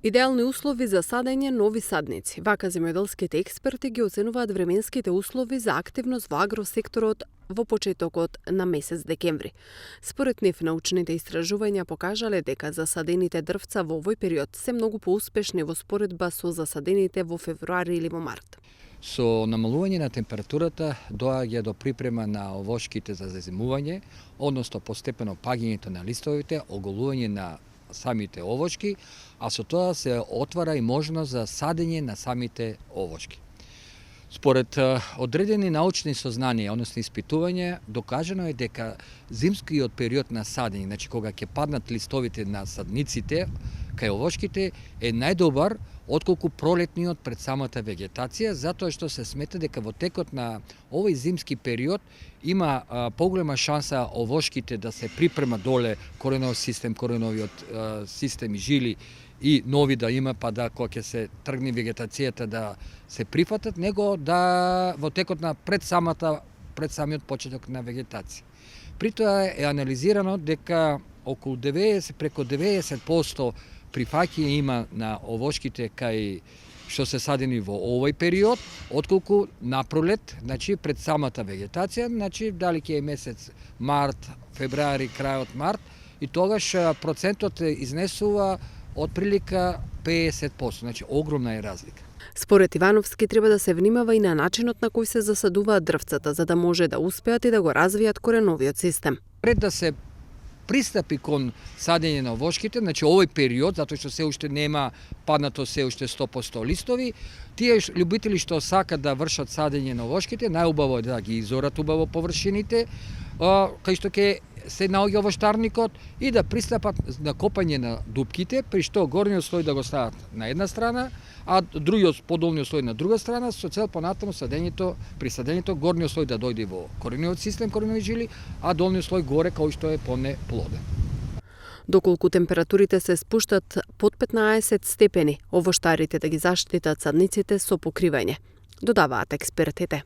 Идеални услови за садење нови садници. Вака земјоделските експерти ги оценуваат временските услови за активност во агросекторот во почетокот на месец декември. Според нив, научните истражувања покажале дека засадените дрвца во овој период се многу поуспешни во споредба со засадените во февруари или во март. Со намалување на температурата доаѓа до припрема на овошките за заземување, односно постепено паѓањето на листовите, оголување на самите овошки, а со тоа се отвара и можност за садење на самите овошки. Според одредени научни сознанија, односно испитувања, докажано е дека зимскиот период на садење, значи кога ќе паднат листовите на садниците кај овошките, е најдобар отколку пролетниот пред самата вегетација, затоа што се смета дека во текот на овој зимски период има поголема шанса овошките да се припрема доле кореновиот систем и жили и нови да има, па да кога ќе се тргне вегетацијата да се прифатат, него да во текот на пред самиот почеток на вегетација. При тоа е анализирано дека околу 90 преку 90% прифаќање има на овошките кај што се садени во овој период, отколку напролет, значи пред самата вегетација, значи дали ќе е месец март, февруари, крајот март, и тогаш процентот изнесува отприлика 50%, значи огромна е разлика. Според Ивановски треба да се внимава и на начинот на кој се засадуваат дрвцата, за да може да успеат и да го развијат кореновиот систем. Пред да се пристапи кон садење на овошките, значи овој период, затоа што се уште нема паднато се уште 100% листови, тие љубители што сакат да вршат садење на овошките, најубаво е да ги изорат убаво површините, кај што ќе се наоѓа овоштарникот и да пристапат на копање на дупките, при што горниот слој да го стават на една страна, а другиот подолниот слој на друга страна, со цел понатаму при садењето горниот слој да дојде во корениот систем, коренови жили, а долниот слој горе кај што е понеплоден. Доколку температурите се спуштат под 15 степени, овоштарите да ги заштитат садниците со покривање, додаваат експертите.